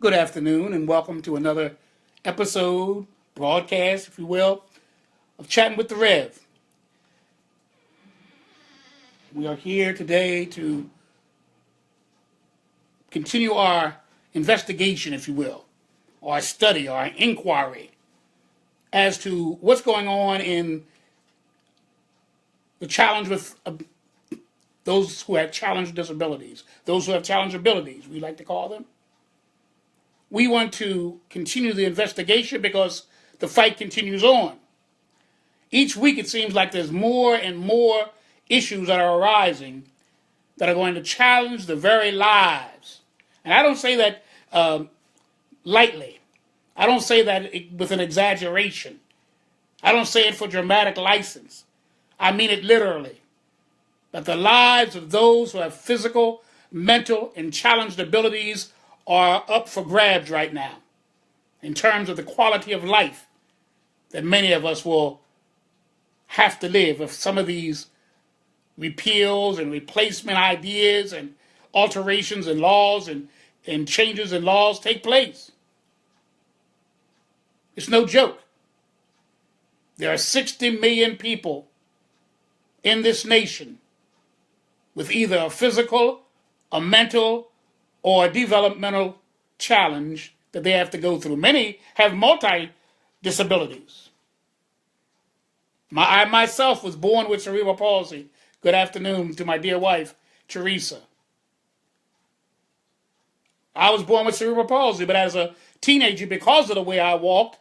Good afternoon and welcome to another episode, broadcast, if you will, of Chatting with the Rev. We are here today to continue our investigation, if you will, or our study, or our inquiry as to what's going on in the challenge with those who have challenged disabilities, those who have challenged abilities, we like to call them. We want to continue the investigation because the fight continues on. Each week it seems like there's more and more issues that are arising that are going to challenge the very lives. And I don't say that lightly. I don't say that with an exaggeration. I don't say it for dramatic license. I mean it literally. That the lives of those who have physical, mental, and challenged abilities are up for grabs right now in terms of the quality of life that many of us will have to live if some of these repeals and replacement ideas and alterations in laws and changes in laws take place. It's no joke. There are 60 million people in this nation with either a physical, a mental, or a developmental challenge that they have to go through. Many have multi-disabilities. I myself was born with cerebral palsy. Good afternoon to my dear wife, Teresa. I was born with cerebral palsy, but as a teenager, because of the way I walked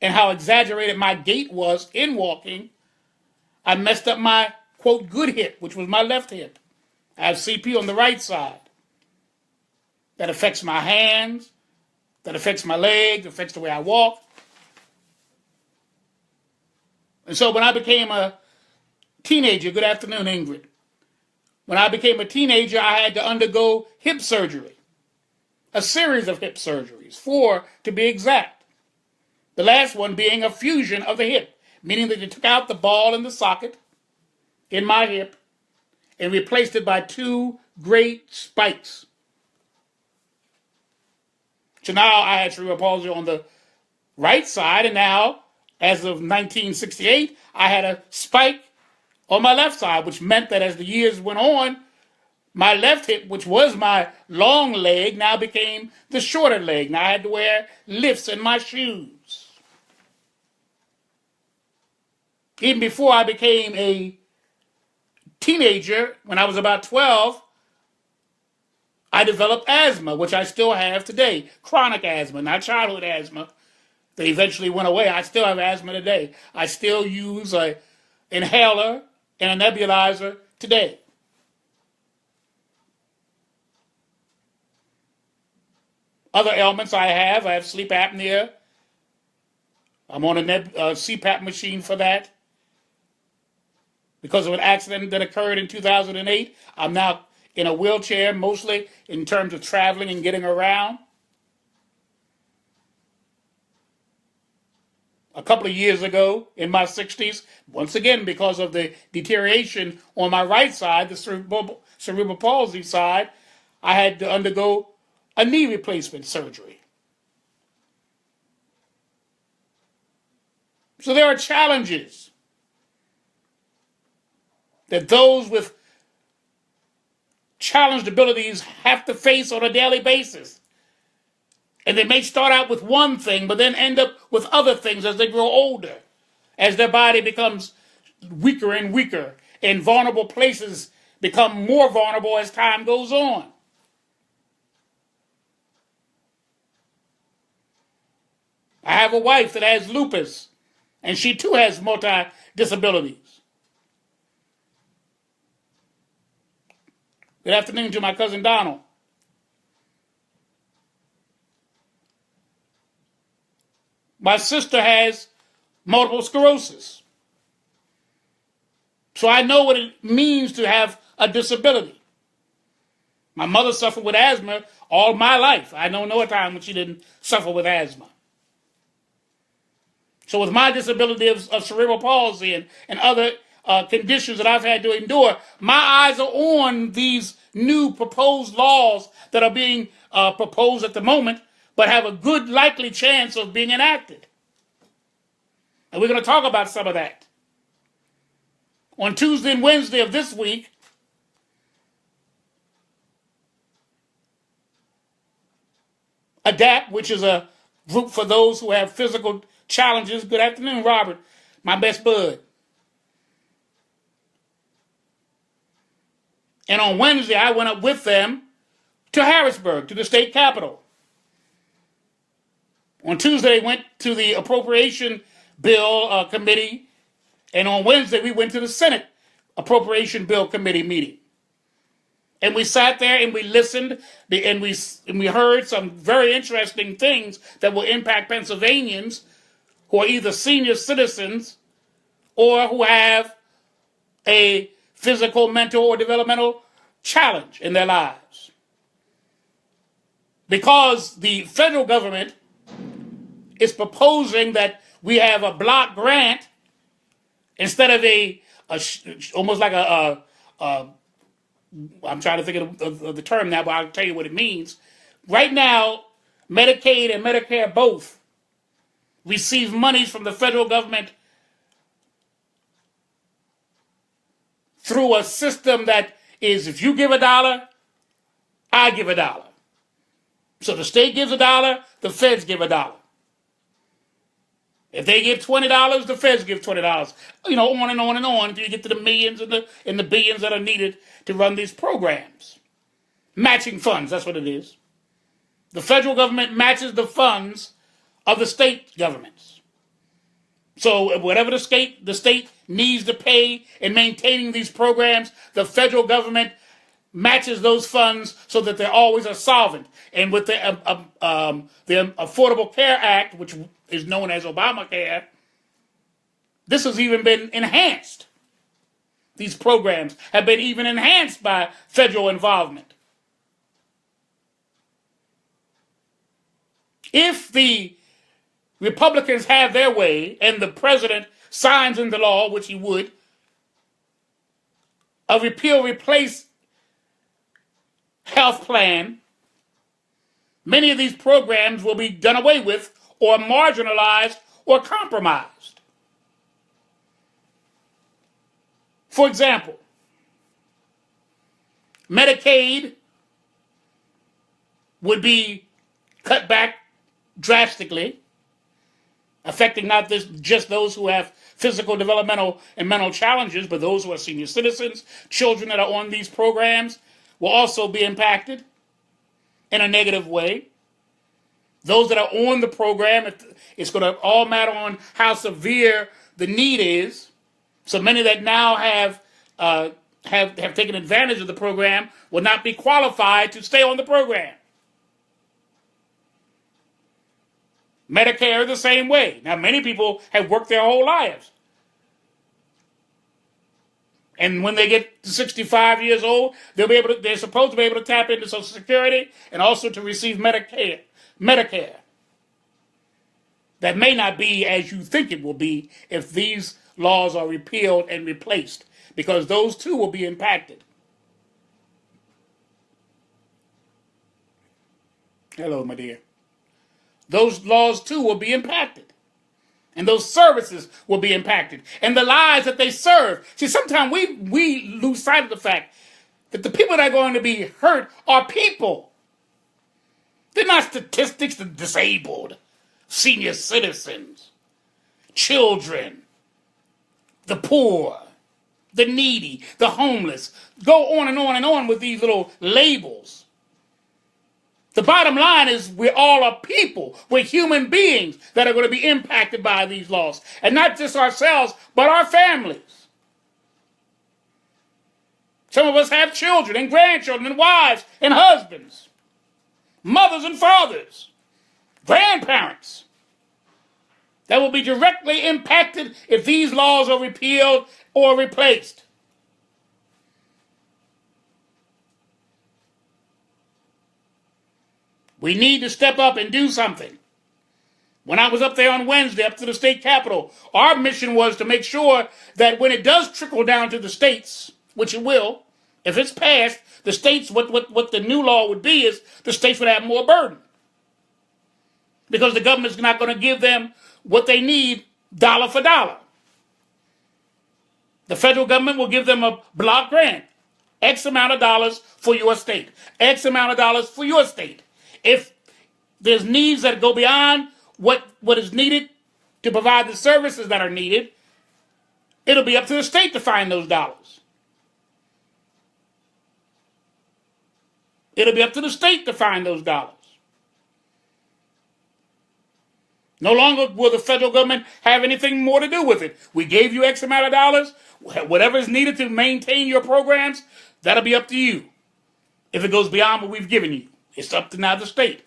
and how exaggerated my gait was in walking, I messed up my, quote, good hip, which was my left hip. I have CP on the right side. That affects my hands, that affects my legs, affects the way I walk. And so when I became a teenager, good afternoon, Ingrid. When I became a teenager, I had to undergo hip surgery. A series of hip surgeries, 4 to be exact. The last one being a fusion of the hip, meaning that they took out the ball and the socket in my hip and replaced it by 2 great spikes. So now I had cerebral palsy on the right side, and now, as of 1968, I had a spike on my left side, which meant that as the years went on, my left hip, which was my long leg, now became the shorter leg. Now I had to wear lifts in my shoes. Even before I became a teenager, when I was about 12, I developed asthma, which I still have today. Chronic asthma, not childhood asthma. That eventually went away. I still have asthma today. I still use an inhaler and a nebulizer today. Other ailments I have sleep apnea. I'm on a CPAP machine for that. Because of an accident that occurred in 2008, I'm now in a wheelchair, mostly in terms of traveling and getting around. A couple of years ago, in my 60s, once again, because of the deterioration on my right side, the cerebral palsy side, I had to undergo a knee replacement surgery. So there are challenges that those with challenged abilities have to face on a daily basis. And they may start out with one thing, but then end up with other things as they grow older, as their body becomes weaker and weaker, and vulnerable places become more vulnerable as time goes on. I have a wife that has lupus, and she too has multi-disabilities. Good afternoon to my cousin Donald. My sister has multiple sclerosis. So I know what it means to have a disability. My mother suffered with asthma all my life. I don't know a time when she didn't suffer with asthma. So with my disability of cerebral palsy and other conditions that I've had to endure, my eyes are on these new proposed laws that are being proposed at the moment but have a good likely chance of being enacted. And we're going to talk about some of that. On Tuesday and Wednesday of this week, ADAPT, which is a group for those who have physical challenges. Good afternoon, Robert, my best bud. And on Wednesday, I went up with them to Harrisburg, to the state capitol. On Tuesday, they went to the Appropriation Bill Committee, and on Wednesday, we went to the Senate Appropriation Bill Committee meeting. And we sat there and we listened and we heard some very interesting things that will impact Pennsylvanians who are either senior citizens or who have a physical, mental, or developmental challenge in their lives. Because the federal government is proposing that we have a block grant instead of almost like I'm trying to think of the term now, but I'll tell you what it means. Right now, Medicaid and Medicare both receive monies from the federal government through a system that is, if you give $1, I give $1. So the state gives $1, the feds give $1. If they give $20, the feds give $20. You know, on and on and on until you get to the millions and the billions that are needed to run these programs. Matching funds, that's what it is. The federal government matches the funds of the state governments. So whatever the state needs to pay in maintaining these programs, the federal government matches those funds so that they always are solvent. And with the Affordable Care Act, which is known as Obamacare, this has even been enhanced. These programs have been even enhanced by federal involvement. If the Republicans have their way and the president signs into law, which he would, a repeal-replace health plan, many of these programs will be done away with or marginalized or compromised. For example, Medicaid would be cut back drastically, affecting not just those who have physical, developmental, and mental challenges, but those who are senior citizens. Children that are on these programs will also be impacted in a negative way. Those that are on the program, it's going to all matter on how severe the need is. So many that now have taken advantage of the program will not be qualified to stay on the program. Medicare the same way. Now, many people have worked their whole lives. And when they get to 65 years old, they're supposed to be able to tap into Social Security and also to receive Medicare. That may not be as you think it will be if these laws are repealed and replaced, because those too will be impacted. Hello, my dear. Those laws too will be impacted. And those services will be impacted. And the lives that they serve. See, sometimes we lose sight of the fact that the people that are going to be hurt are people. They're not statistics, the disabled, senior citizens, children, the poor, the needy, the homeless. Go on and on and on with these little labels. The bottom line is we all are people. We're human beings that are going to be impacted by these laws. And not just ourselves, but our families. Some of us have children and grandchildren and wives and husbands, mothers and fathers, grandparents that will be directly impacted if these laws are repealed or replaced. We need to step up and do something. When I was up there on Wednesday, up to the state capitol, our mission was to make sure that when it does trickle down to the states, which it will, if it's passed, the states, what the new law would be is the states would have more burden. because the government's not going to give them what they need dollar for dollar. The federal government will give them a block grant. X amount of dollars for your state. X amount of dollars for your state. If there's needs that go beyond what is needed to provide the services that are needed, it'll be up to the state to find those dollars. It'll be up to the state to find those dollars. No longer will the federal government have anything more to do with it. We gave you X amount of dollars. Whatever is needed to maintain your programs, that'll be up to you. If it goes beyond what we've given you, it's up to now the state.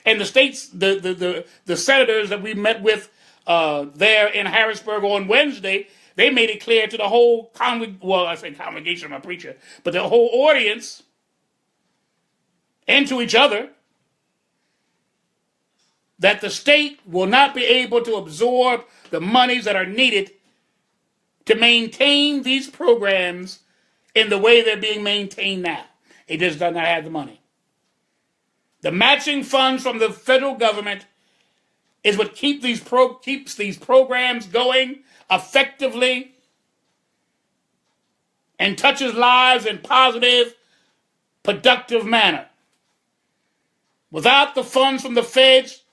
And the states, the senators that we met with there in Harrisburg on Wednesday, they made it clear to the whole congregation, I'm a preacher, but the whole audience and to each other, that the state will not be able to absorb the monies that are needed to maintain these programs in the way they're being maintained now. It just does not have the money. The matching funds from the federal government is what keeps these programs going effectively and touches lives in positive, productive manner. Without the funds from the feds,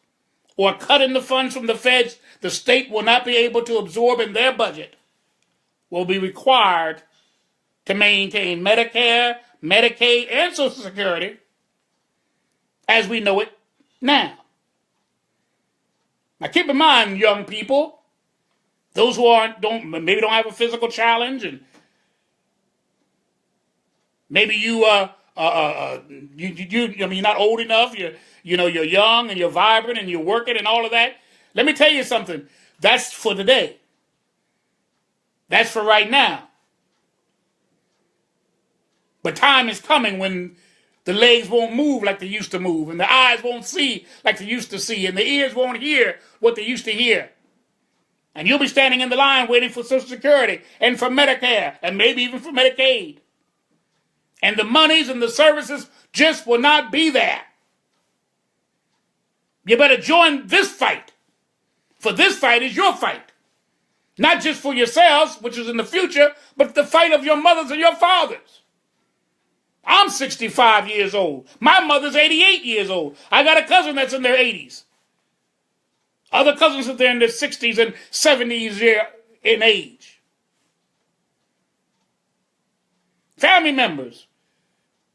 or cutting the funds from the feds, the state will not be able to absorb in their budget, will be required to maintain Medicare, Medicaid, and Social Security as we know it now. Now keep in mind, young people, those who maybe don't have a physical challenge, and maybe you're not old enough, you're young and you're vibrant and you're working and all of that. Let me tell you something. That's for today. That's for right now. But time is coming when the legs won't move like they used to move, and the eyes won't see like they used to see, and the ears won't hear what they used to hear. And you'll be standing in the line waiting for Social Security and for Medicare and maybe even for Medicaid. And the monies and the services just will not be there. You better join this fight. For this fight is your fight. Not just for yourselves, which is in the future, but the fight of your mothers and your fathers. I'm 65 years old. My mother's 88 years old. I got a cousin that's in their 80s. Other cousins that are in their 60s and 70s in age. Family members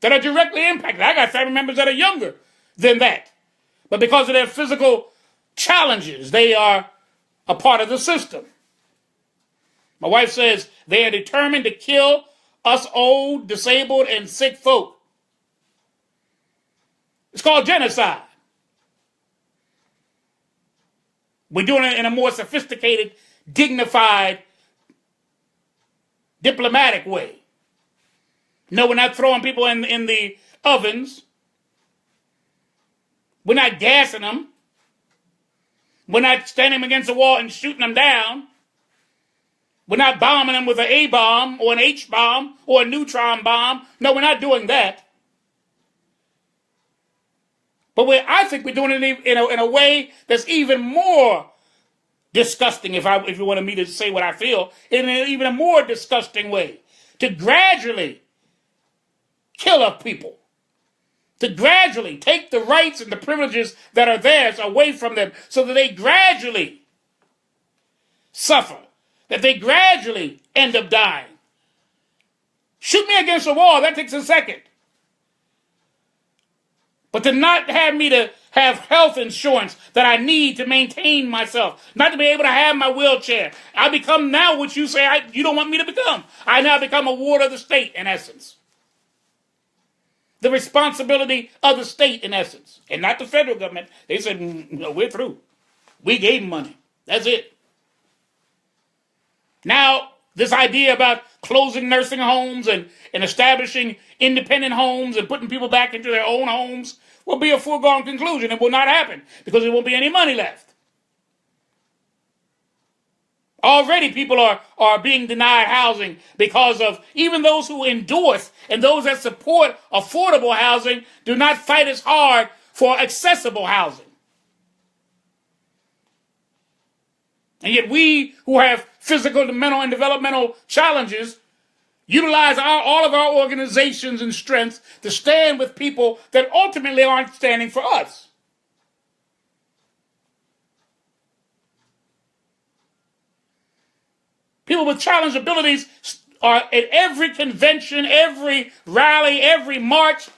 that are directly impacted. I got family members that are younger than that. But because of their physical challenges, they are a part of the system. My wife says they are determined to kill us old, disabled, and sick folk. It's called genocide. We're doing it in a more sophisticated, dignified, diplomatic way. No, we're not throwing people in the ovens. We're not gassing them. We're not standing them against the wall and shooting them down. We're not bombing them with an A-bomb or an H-bomb or a neutron bomb. No, we're not doing that. But I think we're doing it in a way that's even more disgusting, if you wanted me to say what I feel, in even a more disgusting way. To gradually kill up people. To gradually take the rights and the privileges that are theirs away from them so that they gradually suffer. That they gradually end up dying. Shoot me against the wall, that takes a second. But to not have me to have health insurance that I need to maintain myself, not to be able to have my wheelchair. I become now what you say you don't want me to become. I now become a ward of the state, in essence. The responsibility of the state, in essence, and not the federal government. They said, no, we're through. We gave them money. That's it. Now, this idea about closing nursing homes and establishing independent homes and putting people back into their own homes will be a foregone conclusion. It will not happen because there won't be any money left. Already people are being denied housing because of even those who endorse and those that support affordable housing do not fight as hard for accessible housing. And yet we who have physical, mental, and developmental challenges utilize all of our organizations and strengths to stand with people that ultimately aren't standing for us. People with challenged abilities are at every convention, every rally, every march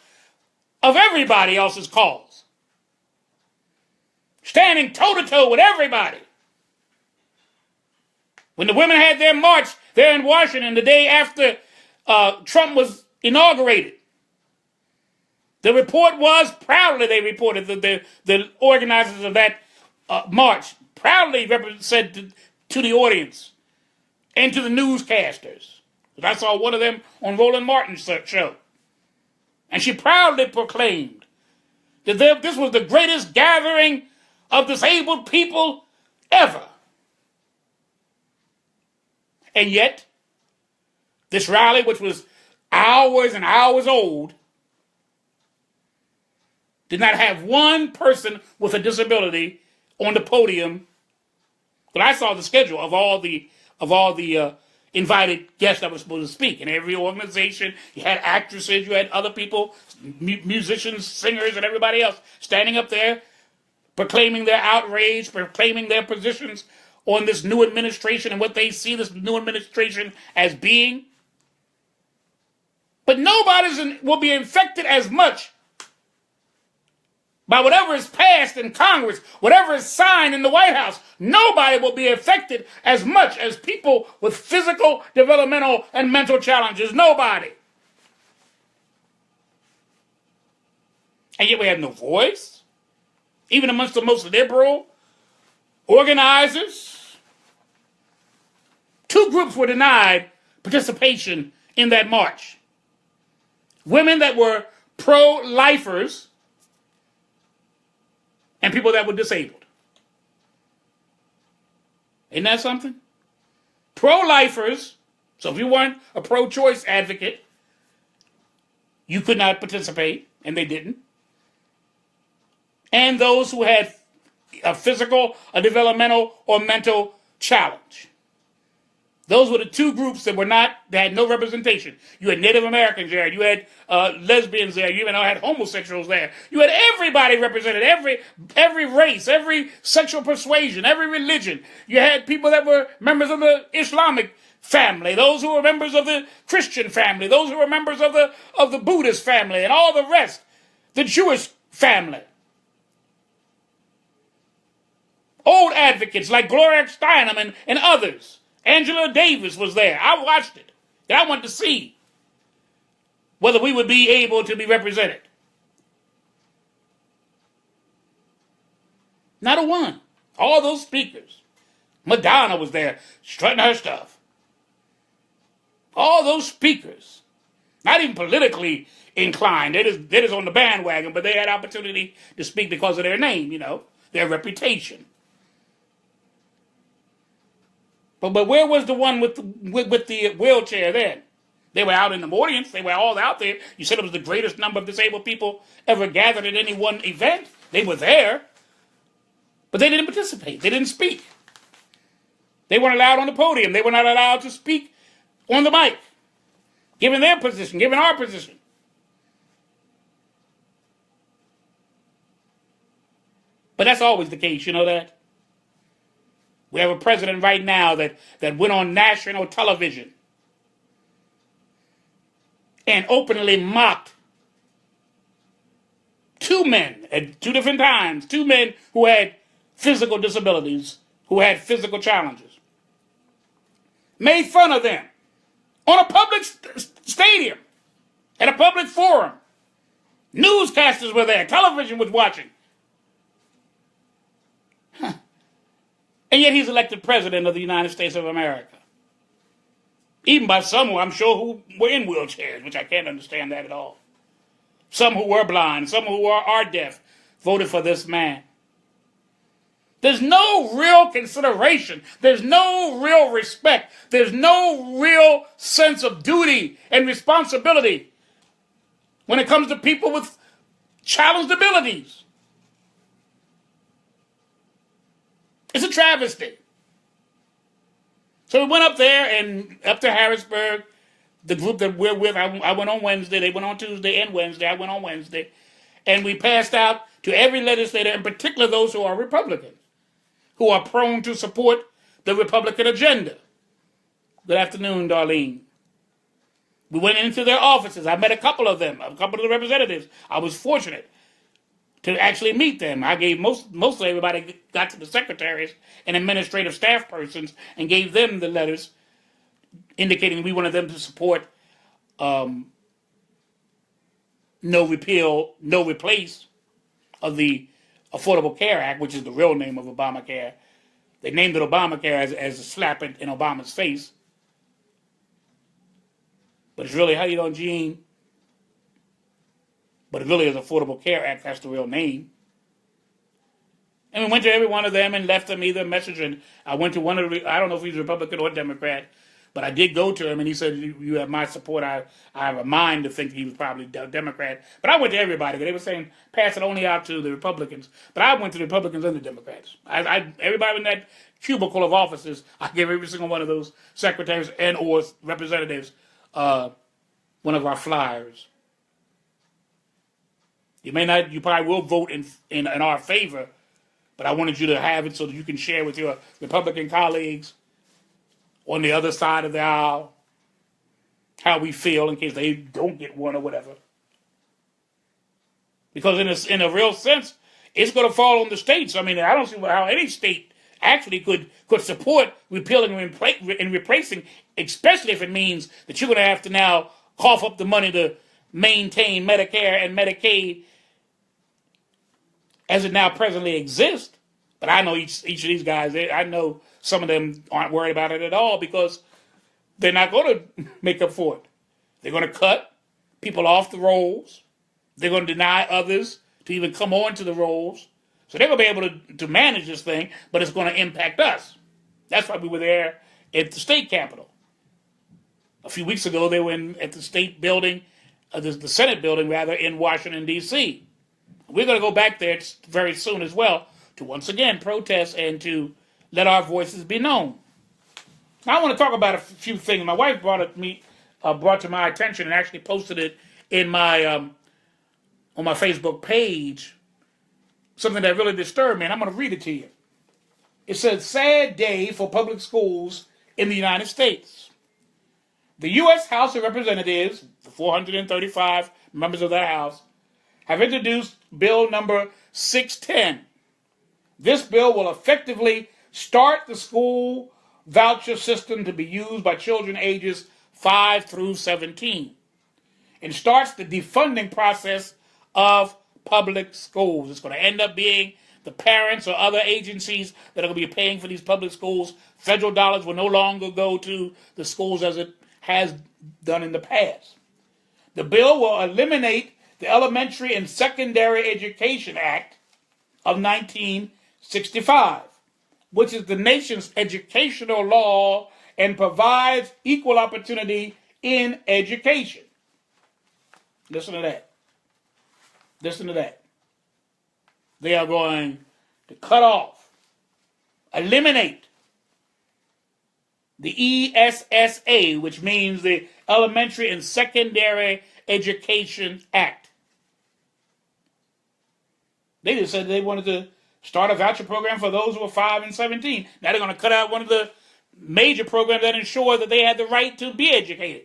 of everybody else's cause. Standing toe-to-toe with everybody. When the women had their march there in Washington the day after Trump was inaugurated, the report was, proudly they reported, that the organizers of that march proudly said to the audience and to the newscasters. I saw one of them on Roland Martin's show. And she proudly proclaimed that this was the greatest gathering of disabled people ever. And yet, this rally, which was hours and hours old, did not have one person with a disability on the podium. But I saw the schedule of all the invited guests that were supposed to speak. In every organization, you had actresses, you had other people, musicians, singers, and everybody else standing up there, proclaiming their outrage, proclaiming their positions on this new administration and what they see this new administration as being. But nobody will be infected as much by whatever is passed in Congress, whatever is signed in the White House. Nobody will be affected as much as people with physical, developmental, and mental challenges. Nobody. And yet we have no voice, even amongst the most liberal organizers. Two groups were denied participation in that march. Women that were pro-lifers and people that were disabled. Isn't that something? Pro-lifers, so if you weren't a pro-choice advocate, you could not participate, and they didn't. And those who had a physical, a developmental, or mental challenge. Those were the two groups that had no representation. You had Native Americans there, you had lesbians there, you even had homosexuals there. You had everybody represented, every race, every sexual persuasion, every religion. You had people that were members of the Islamic family, those who were members of the Christian family, those who were members of the Buddhist family, and all the rest, the Jewish family. Old advocates like Gloria Steinem and others. Angela Davis was there. I watched it. And I wanted to see whether we would be able to be represented. Not a one. All those speakers. Madonna was there, strutting her stuff. All those speakers. Not even politically inclined. They're just on the bandwagon, but they had opportunity to speak because of their name, their reputation. But where was the one with the wheelchair then? They were out in the audience. They were all out there. You said it was the greatest number of disabled people ever gathered at any one event. They were there. But they didn't participate. They didn't speak. They weren't allowed on the podium. They were not allowed to speak on the mic, given their position, given our position. But that's always the case, you know that? We have a president right now that went on national television and openly mocked two men at two different times, two men who had physical disabilities, who had physical challenges. Made fun of them on a public stadium, at a public forum. Newscasters were there, television was watching. And yet he's elected president of the United States of America. Even by some, I'm sure, who were in wheelchairs, which I can't understand that at all. Some who were blind, some who are deaf, voted for this man. There's no real consideration. There's no real respect. There's no real sense of duty and responsibility when it comes to people with challenged abilities. It's a travesty. So we went up there and up to Harrisburg. The group that we're with, I went on Wednesday. They went on Tuesday and Wednesday. I went on Wednesday. And we passed out to every legislator, in particular those who are Republicans, who are prone to support the Republican agenda. Good afternoon, Darlene. We went into their offices. I met a couple of them, a couple of the representatives. I was fortunate to actually meet them. I gave mostly everybody got to the secretaries and administrative staff persons and gave them the letters indicating we wanted them to support no repeal, no replace of the Affordable Care Act, which is the real name of Obamacare. They named it Obamacare as a slap in Obama's face. But it's really, how you doing, Gene? But it really is Affordable Care Act. That's the real name. And we went to every one of them and left them either a message. And I went to one of the, I don't know if he's Republican or Democrat, but I did go to him and he said, you have my support. I have a mind to think he was probably Democrat. But I went to everybody. They were saying, pass it only out to the Republicans. But I went to the Republicans and the Democrats. Everybody in that cubicle of offices, I gave every single one of those secretaries and or representatives one of our flyers. You probably will vote in our favor, but I wanted you to have it so that you can share with your Republican colleagues on the other side of the aisle how we feel in case they don't get one or whatever. Because in a real sense, it's going to fall on the states. I mean, I don't see how any state actually could support repealing and replacing, especially if it means that you're going to have to now cough up the money to maintain Medicare and Medicaid as it now presently exists. But I know each of these guys, I know some of them aren't worried about it at all because they're not going to make up for it. They're going to cut people off the rolls. They're going to deny others to even come on to the rolls. So they're going to be able to manage this thing, but it's going to impact us. That's why we were there at the state capitol. A few weeks ago, they were at the state building, the Senate building, rather, in Washington, D.C. We're going to go back there very soon as well to once again protest and to let our voices be known. Now, I want to talk about a few things. My wife brought to my attention and actually posted it in my on my Facebook page, something that really disturbed me, and I'm going to read it to you. It says, sad day for public schools in the United States. The U.S. House of Representatives, the 435 members of that House, have introduced Bill number 610. This bill will effectively start the school voucher system to be used by children ages 5 through 17 and starts the defunding process of public schools. It's going to end up being the parents or other agencies that are going to be paying for these public schools. Federal dollars will no longer go to the schools as it has done in the past. The bill will eliminate the Elementary and Secondary Education Act of 1965, which is the nation's educational law and provides equal opportunity in education. Listen to that. Listen to that. They are going to cut off, eliminate the ESSA, which means the Elementary and Secondary Education Act. They just said they wanted to start a voucher program for those who are 5 and 17. Now they're going to cut out one of the major programs that ensure that they had the right to be educated.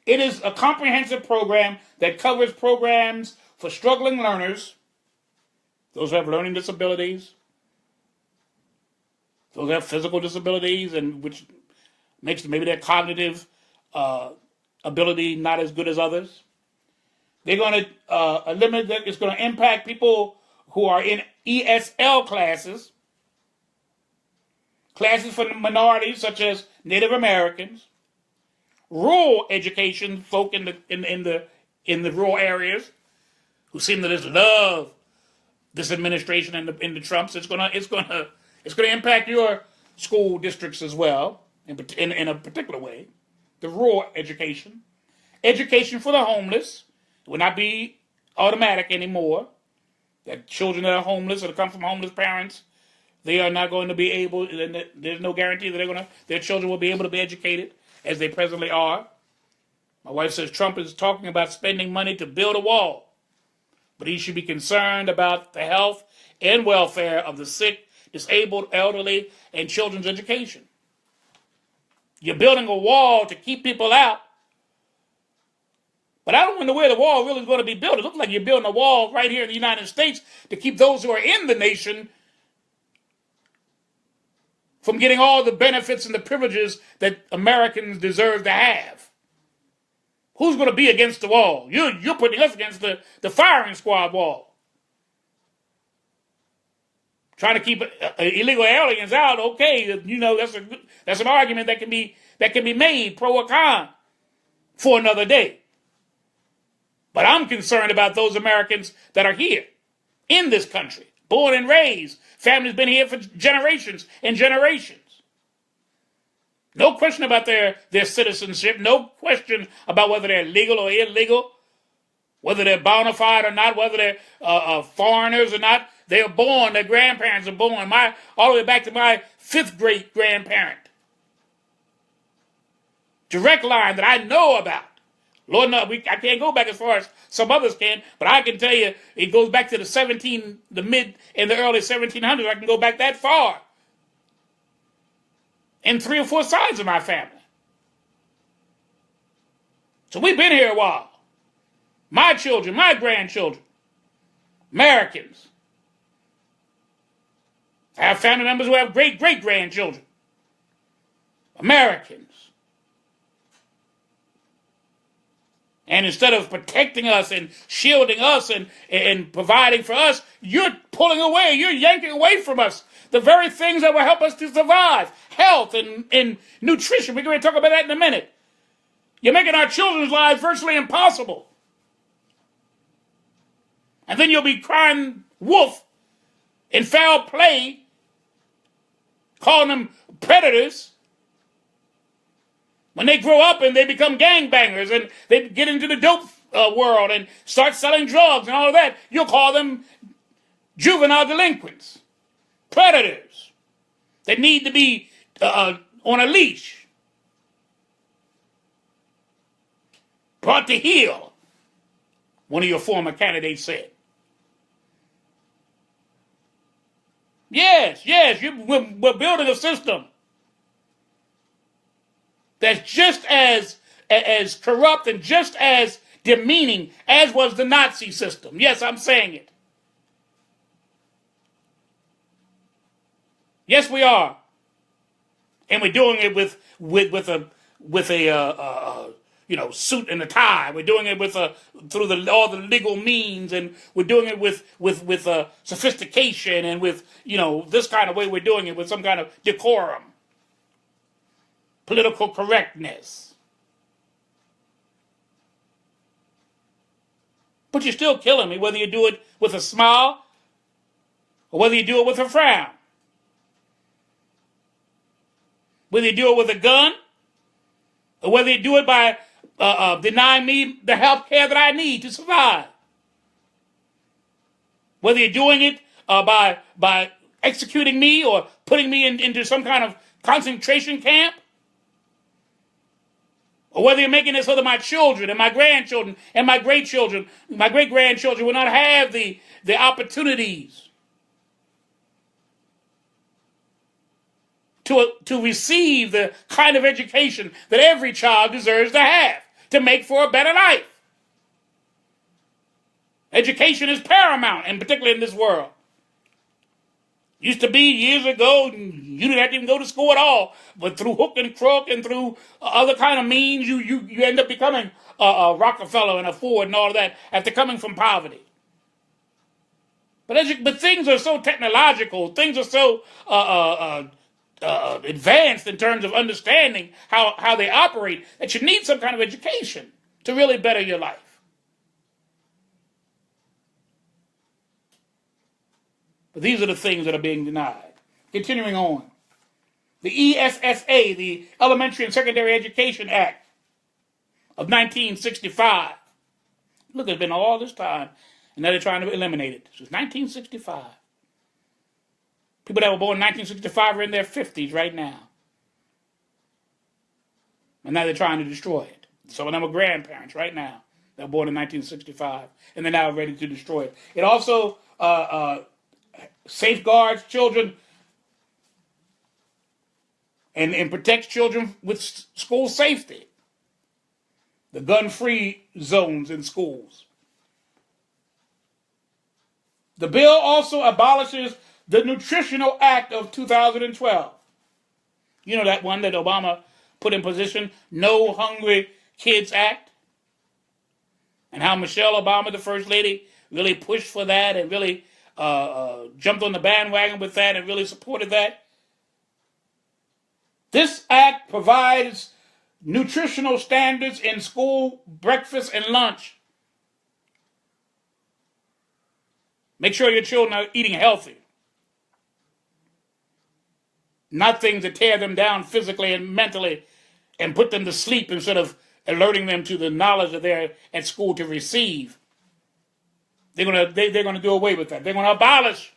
It is a comprehensive program that covers programs for struggling learners, those who have learning disabilities, those who have physical disabilities, and which makes maybe their cognitive ability not as good as others. They're going to eliminate that. It's going to impact people who are in ESL classes for minorities such as Native Americans, rural education folk in the rural areas who seem to just love this administration and the Trumps. It's going to impact your school districts as well in a particular way. The rural education for the homeless. It will not be automatic anymore that children that are homeless or that come from homeless parents they are not going to be able, there's no guarantee that their children will be able to be educated as they presently are. My wife says Trump is talking about spending money to build a wall, but he should be concerned about the health and welfare of the sick, disabled, elderly, and children's education. You're building a wall to keep people out, but I don't know where the wall really is going to be built. It looks like you're building a wall right here in the United States to keep those who are in the nation from getting all the benefits and the privileges that Americans deserve to have. Who's going to be against the wall? You're putting us against the firing squad wall. Trying to keep illegal aliens out, okay, that's an argument that can be made, pro or con, for another day. But I'm concerned about those Americans that are here, in this country, born and raised. Families been here for generations and generations. No question about their citizenship. No question about whether they're legal or illegal, whether they're bona fide or not, whether they're foreigners or not. They are born. Their grandparents are born. All the way back to my 5th great grandparent. Direct line that I know about. Lord, no, I can't go back as far as some others can, but I can tell you it goes back to the mid and the early 1700s. I can go back that far. In 3 or 4 sides of my family. So we've been here a while. My children, my grandchildren, Americans. I have family members who have great-great-grandchildren. Americans. And instead of protecting us and shielding us and providing for us, you're pulling away, you're yanking away from us the very things that will help us to survive. Health and nutrition. We're going to talk about that in a minute. You're making our children's lives virtually impossible. And then you'll be crying wolf in foul play, calling them predators. When they grow up and they become gangbangers and they get into the dope world and start selling drugs and all of that, you'll call them juvenile delinquents, predators that need to be on a leash, brought to heel, one of your former candidates said. Yes, we're building a system that's just as corrupt and just as demeaning as was the Nazi system. Yes, I'm saying it. Yes, we are, and we're doing it with a suit and a tie. We're doing it through all the legal means, and we're doing it with sophistication and with this kind of way. We're doing it with some kind of decorum. Political correctness. But you're still killing me, whether you do it with a smile or whether you do it with a frown. Whether you do it with a gun or whether you do it by denying me the health care that I need to survive. Whether you're doing it by executing me or putting me into some kind of concentration camp. Or whether you're making it so that my children and my grandchildren and my great-grandchildren will not have the opportunities to receive the kind of education that every child deserves to have to make for a better life. Education is paramount, and particularly in this world. Used to be years ago, you didn't have to even go to school at all. But through hook and crook and through other kind of means, you end up becoming a Rockefeller and a Ford and all of that after coming from poverty. But things are so technological, things are so advanced in terms of understanding how they operate that you need some kind of education to really better your life. But these are the things that are being denied. Continuing on. The ESSA, the Elementary and Secondary Education Act of 1965. Look, it's been all this time, and now they're trying to eliminate it. Since 1965. People that were born in 1965 are in their 50s right now. And now they're trying to destroy it. Some of them are grandparents right now. They were born in 1965. And they're now ready to destroy it. It also safeguards children and protects children with school safety. The gun-free zones in schools. The bill also abolishes the Nutritional Act of 2012. You know that one that Obama put in position, No Hungry Kids Act? And how Michelle Obama, the First Lady, really pushed for that and really jumped on the bandwagon with that and really supported that. This act provides nutritional standards in school breakfast and lunch. Make sure your children are eating healthy. Not things that tear them down physically and mentally and put them to sleep instead of alerting them to the knowledge that they're at school to receive. They're gonna do away with that. They're gonna abolish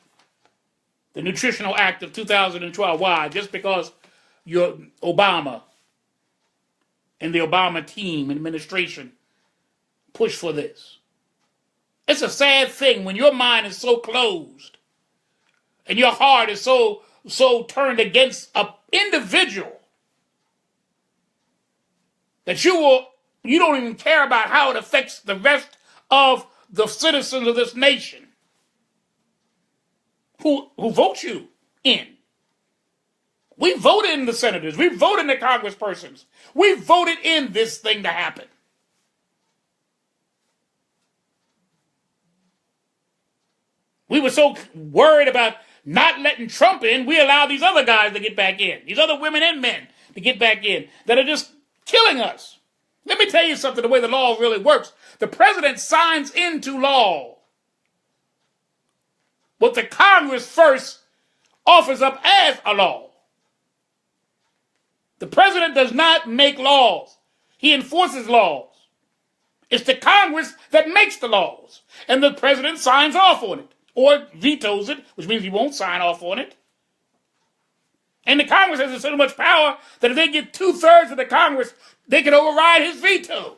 the Nutritional Act of 2012. Why? Just because you're Obama and the Obama team and administration push for this. It's a sad thing when your mind is so closed and your heart is so turned against an individual that you don't even care about how it affects the rest of the citizens of this nation who vote you in. We voted in the senators. We voted in the congresspersons. We voted in this thing to happen. We were so worried about not letting Trump in, we allowed these other guys to get back in. These other women and men to get back in that are just killing us. Let me tell you something, the way the law really works. The president signs into law what the Congress first offers up as a law. The president does not make laws. He enforces laws. It's the Congress that makes the laws. And the president signs off on it. Or vetoes it, which means he won't sign off on it. And the Congress has so much power that if they get 2/3 of the Congress, they can override his veto.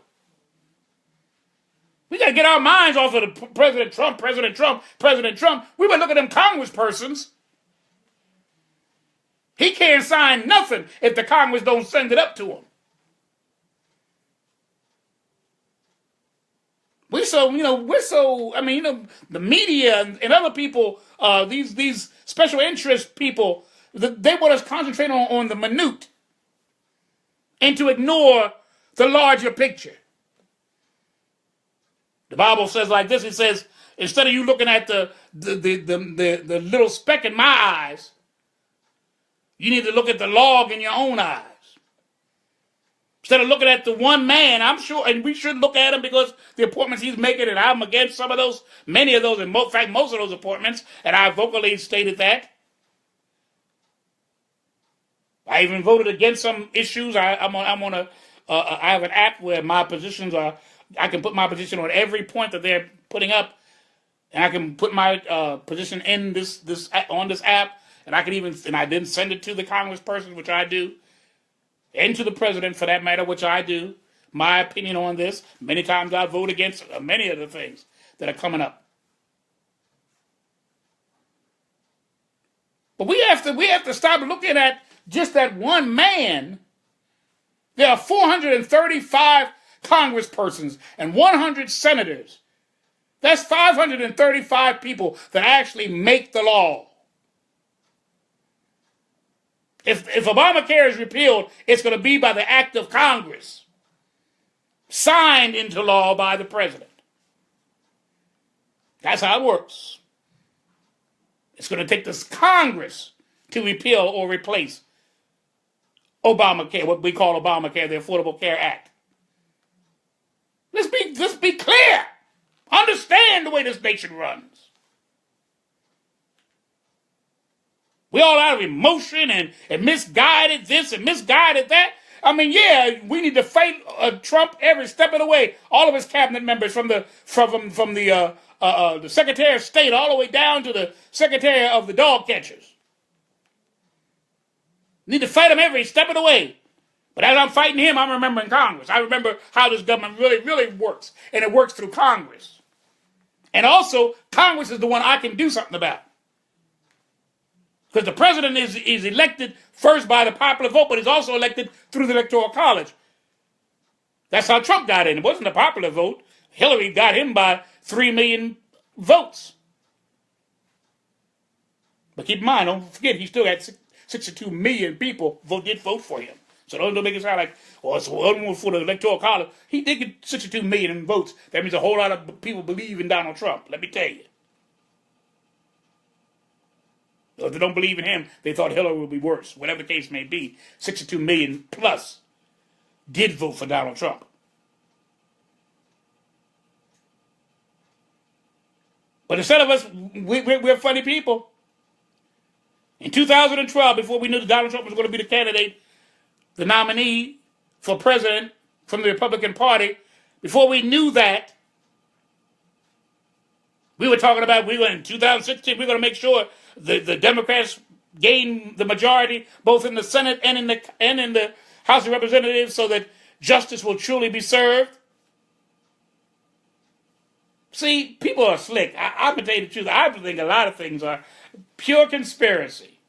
We got to get our minds off of the President Trump, President Trump, President Trump. We better look at them congresspersons. He can't sign nothing if the Congress don't send it up to him. The media and other people, these special interest people, they want us to concentrate on the minute and to ignore the larger picture. The Bible says like this, it says, instead of you looking at the little speck in my eyes, you need to look at the log in your own eyes. Instead of looking at the one man, I'm sure, and we should look at him because the appointments he's making, and I'm against some of those, many of those, in fact, most of those appointments, and I vocally stated that. I even voted against some issues. I have an app where my positions are, I can put my position on every point that they're putting up, and I can put my position in this app, and I didn't send it to the congressperson, which I do. And to the president, for that matter, which I do, my opinion on this. Many times I vote against many of the things that are coming up. But we have to stop looking at just that one man. There are 435 congresspersons and 100 senators. That's 535 people that actually make the law. If Obamacare is repealed, it's going to be by the act of Congress, signed into law by the president. That's how it works. It's going to take this Congress to repeal or replace Obamacare, what we call Obamacare, the Affordable Care Act. Let's be clear. Understand the way this nation runs. We all out of emotion and misguided this and misguided that. I mean, yeah, we need to fight Trump every step of the way. All of his cabinet members, from the Secretary of State all the way down to the Secretary of the dog catchers. Need to fight him every step of the way. But as I'm fighting him, I'm remembering Congress. I remember how this government really, really works. And it works through Congress. And also, Congress is the one I can do something about. Because the president is elected first by the popular vote, but he's also elected through the Electoral College. That's how Trump got in. It wasn't a popular vote. Hillary got him by 3 million votes. But keep in mind, don't forget, he still had 62 million people did vote for him. So don't make it sound like, oh, it's one for the Electoral College. He did get 62 million votes. That means a whole lot of people believe in Donald Trump. Let me tell you. If they don't believe in him, they thought Hillary would be worse. Whatever the case may be, 62 million plus did vote for Donald Trump. But instead of us, we're funny people. In 2012, before we knew that Donald Trump was going to be the candidate, the nominee for president from the Republican Party, before we knew that, we were talking about in 2016, we're going to make sure the Democrats gain the majority both in the Senate and in the House of Representatives so that justice will truly be served. See, people are slick. I'm going to tell you the truth. I think a lot of things are pure conspiracy.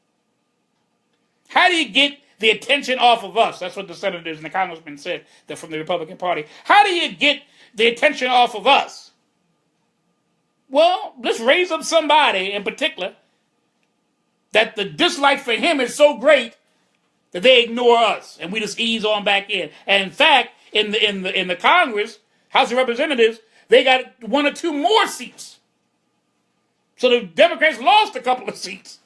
How do you get the attention off of us? That's what the senators and the congressmen said. They're from the Republican Party. How do you get the attention off of us? Well, let's raise up somebody in particular that the dislike for him is so great that they ignore us and we just ease on back in. And in fact, in the Congress, House of Representatives, they got 1 or 2 more seats. So the Democrats lost a couple of seats.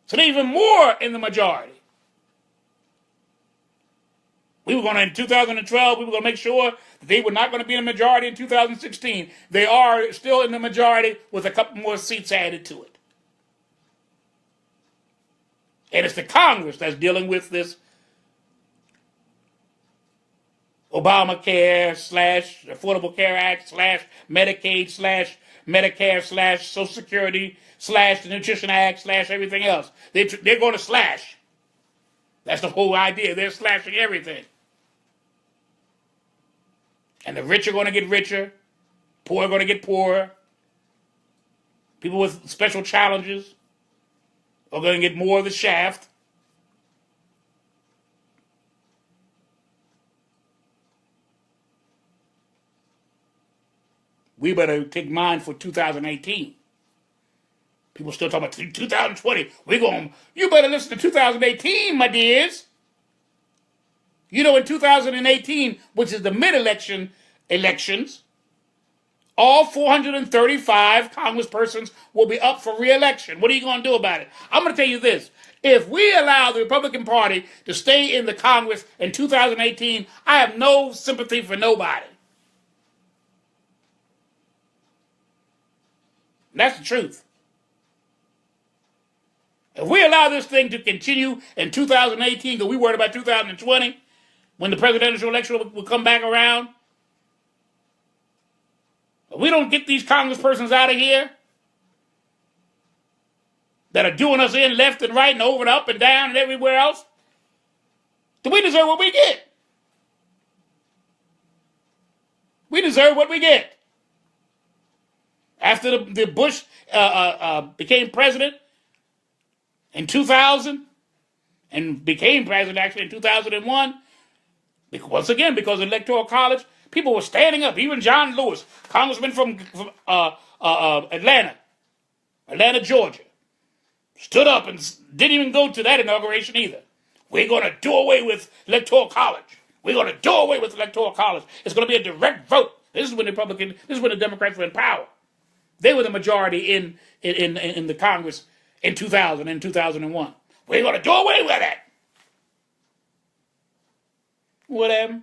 So they're even more in the majority. We were going to, in 2012, we were going to make sure that they were not going to be in the majority in 2016. They are still in the majority with a couple more seats added to it. And it's the Congress that's dealing with this Obamacare / Affordable Care Act / Medicaid / Medicare / Social Security / the Nutrition Act / everything else. They're going to slash. That's the whole idea. They're slashing everything. And the rich are going to get richer. Poor are going to get poorer. People with special challenges are going to get more of the shaft. We better take mind for 2018. People still talking about 2020. You better listen to 2018, my dears. You know, in 2018, which is the elections, all 435 congresspersons will be up for re-election. What are you going to do about it? I'm going to tell you this. If we allow the Republican Party to stay in the Congress in 2018, I have no sympathy for nobody. That's the truth. If we allow this thing to continue in 2018, because we worried about 2020, when the presidential election will come back around, if we don't get these congresspersons out of here that are doing us in left and right and over and up and down and everywhere else, then we deserve what we get. We deserve what we get. After the Bush became president in 2000 and became president actually in 2001, once again, because of the Electoral College, people were standing up. Even John Lewis, congressman from Atlanta, Georgia, stood up and didn't even go to that inauguration either. We're going to do away with Electoral College. We're going to do away with Electoral College. It's going to be a direct vote. This is when the Democrats were in power. They were the majority in the Congress in 2000 and 2001. We're going to do away with that. What happened?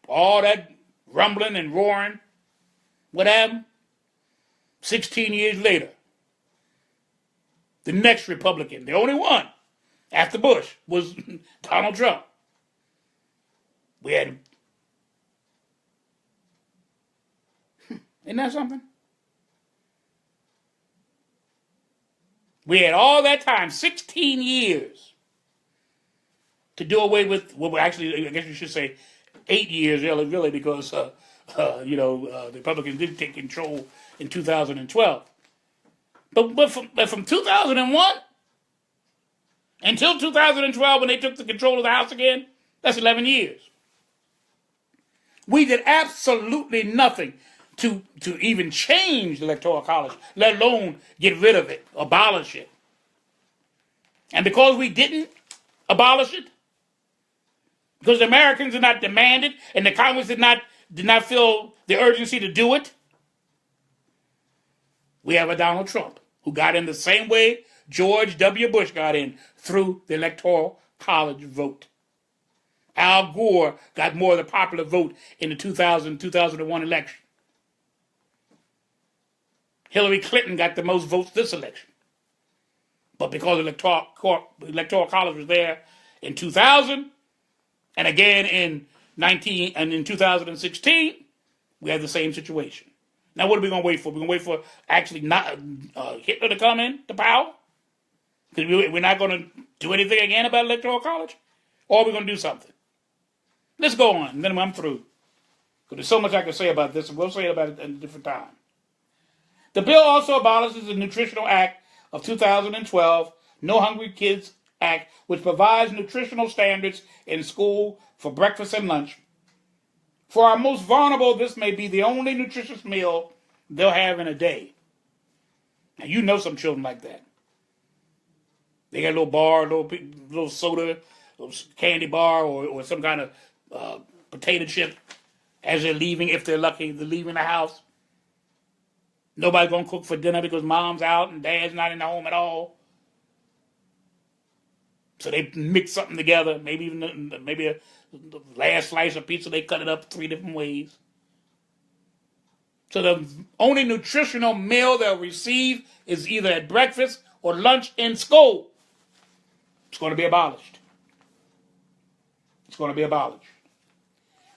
All that rumbling and roaring. What happened? 16 years later, the next Republican, the only one after Bush, was Donald Trump. We had... Isn't that something? We had all that time, 16 years, to do away with, well, actually, I guess you should say 8 years, really, because, the Republicans did take control in 2012. But from 2001 until 2012, when they took the control of the House again, that's 11 years. We did absolutely nothing to even change the Electoral College, let alone get rid of it, abolish it. And because we didn't abolish it, because the Americans did not demand it, and the Congress did not feel the urgency to do it, we have a Donald Trump who got in the same way George W. Bush got in, through the Electoral College vote. Al Gore got more of the popular vote in the 2001 election. Hillary Clinton got the most votes this election. But because the Electoral College was there in 2000, and again in 2016, we have the same situation. Now what are we going to wait for? We're going to wait for actually not Hitler to come in to power? Because we're not going to do anything again about Electoral College? Or are we going to do something? Let's go on, and then I'm through. Because there's so much I can say about this, and we'll say about it at a different time. The bill also abolishes the Nutritional Act of 2012, No Hungry Kids Act, which provides nutritional standards in school for breakfast and lunch. For our most vulnerable, this may be the only nutritious meal they'll have in a day. Now, you know some children like that. They got a little bar, a little soda, a little candy bar, or some kind of potato chip as they're leaving, if they're lucky, they're leaving the house. Nobody's going to cook for dinner because mom's out and dad's not in the home at all. So they mix something together, maybe a last slice of pizza, they cut it up 3 different ways. So the only nutritional meal they'll receive is either at breakfast or lunch in school. It's going to be abolished. It's going to be abolished.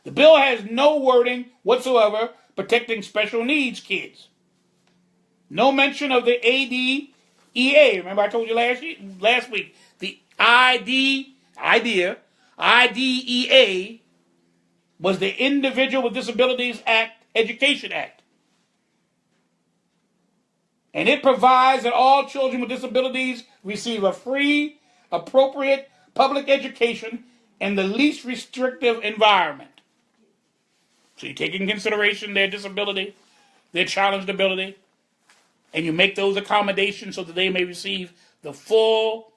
The bill has no wording whatsoever protecting special needs kids. No mention of the IDEA. Remember I told you last week, the IDEA was the Individual with Disabilities Education Act. And it provides that all children with disabilities receive a free, appropriate public education in the least restrictive environment. So you take in consideration their disability, their challenged ability, and you make those accommodations so that they may receive the full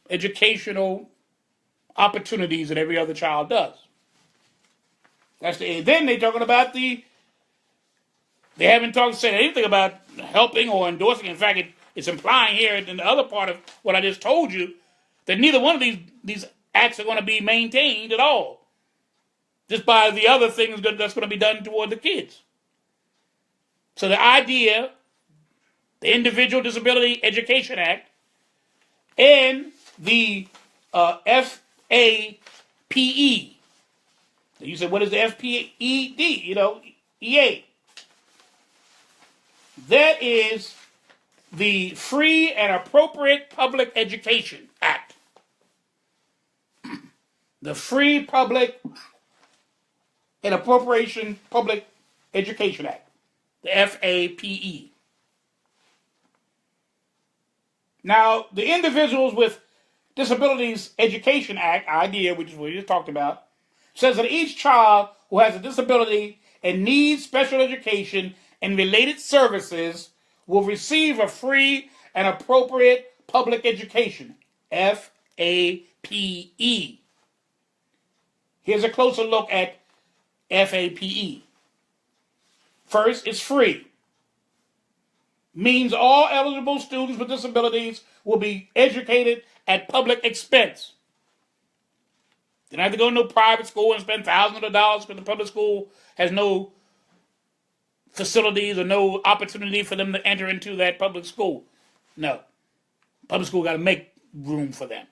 educational opportunities that every other child does. Then they're talking about they haven't said anything about helping or endorsing. In fact, it's implying here in the other part of what I just told you that neither one of these acts are going to be maintained at all. Just by the other things that's going to be done toward the kids. So the idea, the Individual Disability Education Act, and the FAPE. You said, what is the FPED? EA. That is the Free and Appropriate Public Education Act. The Free Public and Appropriation Public Education Act. The FAPE. Now, the Individuals with Disabilities Education Act, IDEA, which is what we just talked about, says that each child who has a disability and needs special education and related services will receive a free and appropriate public education. FAPE. Here's a closer look at FAPE. First, it's free. Means all eligible students with disabilities will be educated at public expense. They don't have to go to no private school and spend thousands of dollars because the public school has no facilities or no opportunity for them to enter into that public school. No. Public school got to make room for them.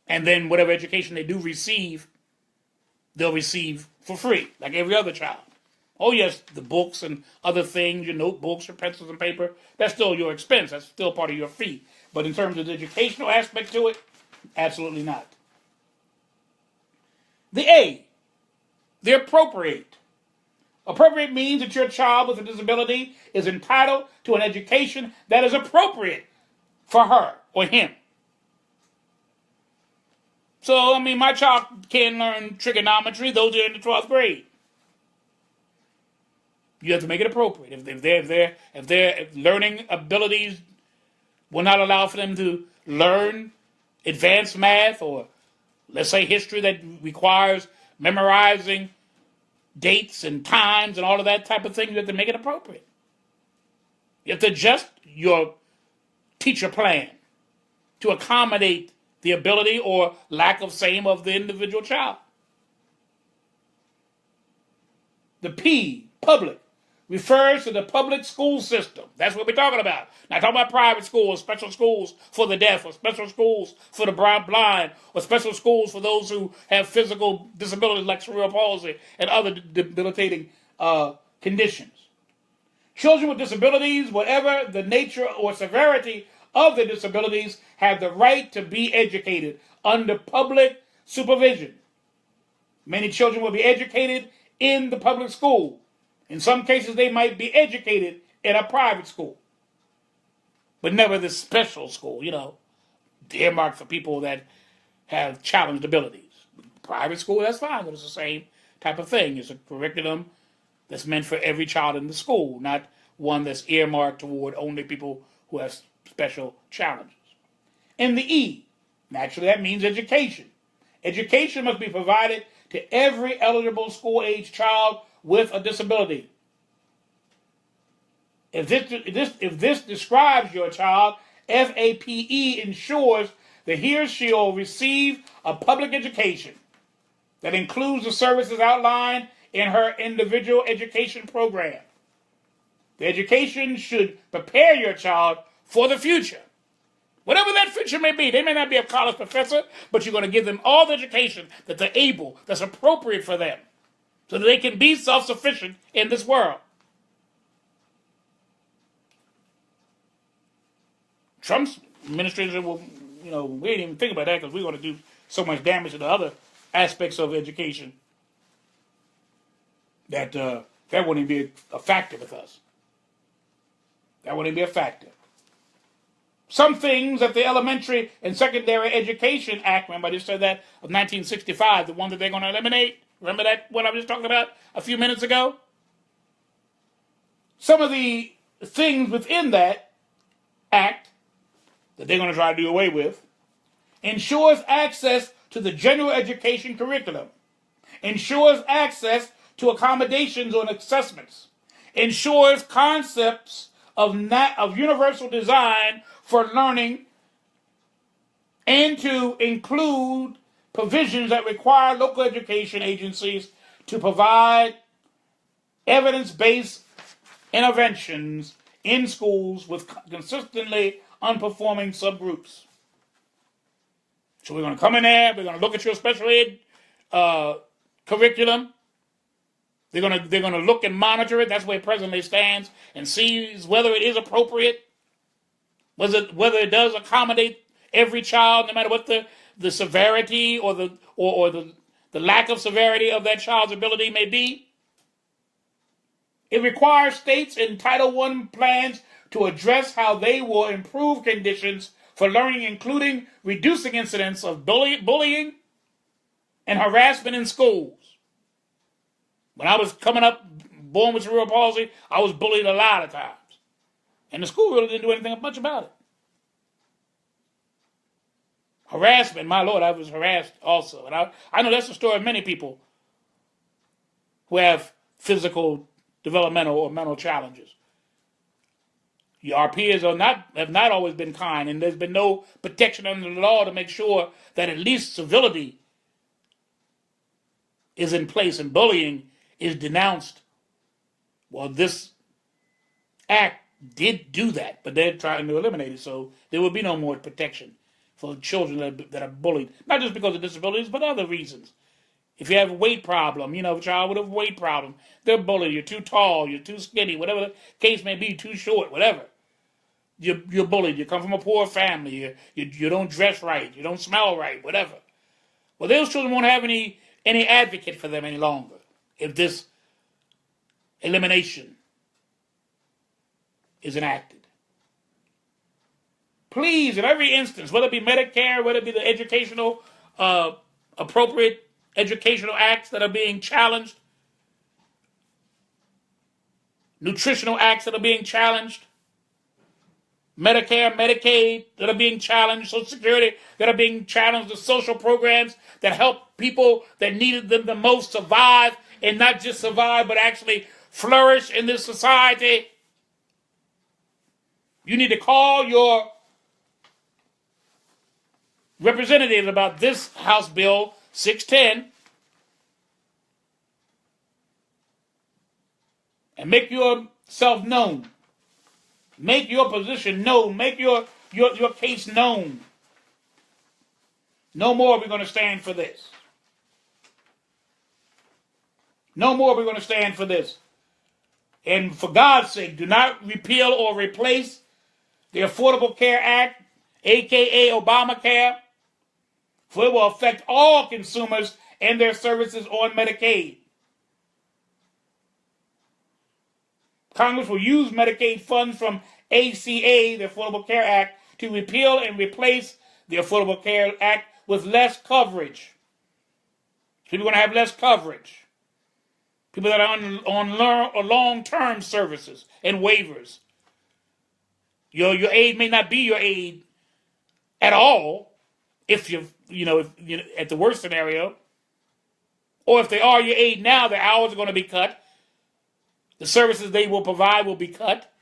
And then whatever education they do receive, they'll receive for free, like every other child. Oh yes, the books and other things, your notebooks, your pencils and paper, that's still your expense. That's still part of your fee. But in terms of the educational aspect to it, absolutely not. The A, the appropriate. Appropriate means that your child with a disability is entitled to an education that is appropriate for her or him. So, my child can learn trigonometry. Those are in the 12th grade. You have to make it appropriate. If their learning abilities will not allow for them to learn advanced math, or let's say history that requires memorizing dates and times and all of that type of thing, you have to make it appropriate. You have to adjust your teacher plan to accommodate the ability or lack of same of the individual child. The P, public, refers to the public school system. That's what we're talking about. Not talking about private schools, special schools for the deaf, or special schools for the blind, or special schools for those who have physical disabilities like cerebral palsy and other debilitating conditions. Children with disabilities, whatever the nature or severity of the disabilities, have the right to be educated under public supervision. Many children will be educated in the public school. In some cases, they might be educated in a private school, but never the special school, earmarked for people that have challenged abilities. Private school, that's fine, but it's the same type of thing. It's a curriculum that's meant for every child in the school, not one that's earmarked toward only people who have special challenges. And the E, naturally, that means education. Education must be provided to every eligible school-age child with a disability. If this describes your child, FAPE ensures that he or she will receive a public education that includes the services outlined in her individual education program. The education should prepare your child for the future. Whatever that future may be. They may not be a college professor, but you're going to give them all the education that they're able, that's appropriate for them, so that they can be self-sufficient in this world. Trump's administration will, we didn't even think about that because we're going to do so much damage to the other aspects of education that that wouldn't even be a factor with us. That wouldn't be a factor. Some things that the Elementary and Secondary Education Act, remember I just said that, of 1965, the one that they're going to eliminate. Remember that, what I was just talking about a few minutes ago? Some of the things within that act that they're going to try to do away with ensures access to the general education curriculum, ensures access to accommodations on assessments, ensures concepts of universal design for learning, and to include provisions that require local education agencies to provide evidence-based interventions in schools with consistently unperforming subgroups. So we're going to come in there, we're going to look at your special ed curriculum. They're going to look and monitor it. That's where it presently stands, and see whether it is appropriate, whether it does accommodate every child, no matter what the severity or the lack of severity of that child's ability may be. It requires states in Title I plans to address how they will improve conditions for learning, including reducing incidents of bullying and harassment in schools. When I was coming up, born with cerebral palsy, I was bullied a lot of times. And the school really didn't do anything much about it. Harassment, my Lord, I was harassed also. And I know that's the story of many people who have physical, developmental, or mental challenges. Our peers have not always been kind, and there's been no protection under the law to make sure that at least civility is in place and bullying is denounced. Well, this act did do that, but they're trying to eliminate it, so there will be no more protection for children that are bullied, not just because of disabilities, but other reasons. If you have a weight problem, a child with a weight problem, they're bullied. You're too tall, you're too skinny, whatever the case may be, too short, whatever. You're bullied. You come from a poor family. You don't dress right. You don't smell right, whatever. Well, those children won't have any any advocate for them any longer if this elimination is enacted. Please, in every instance, whether it be Medicare, whether it be the educational, appropriate educational acts that are being challenged, nutritional acts that are being challenged, Medicare, Medicaid that are being challenged, Social Security that are being challenged, the social programs that help people that needed them the most survive, and not just survive, but actually flourish in this society. You need to call your representatives about this House Bill 610 and make yourself known. Make your position known. Make your case known. No more are we going to stand for this. No more are we going to stand for this. And for God's sake, do not repeal or replace the Affordable Care Act, a.k.a. Obamacare, for it will affect all consumers and their services on Medicaid. Congress will use Medicaid funds from ACA, the Affordable Care Act, to repeal and replace the Affordable Care Act with less coverage. People are going to have less coverage. People that are on long-term services and waivers. Your aid may not be your aid at all, if at the worst scenario, or if they are your aid now, their hours are going to be cut. The services they will provide will be cut.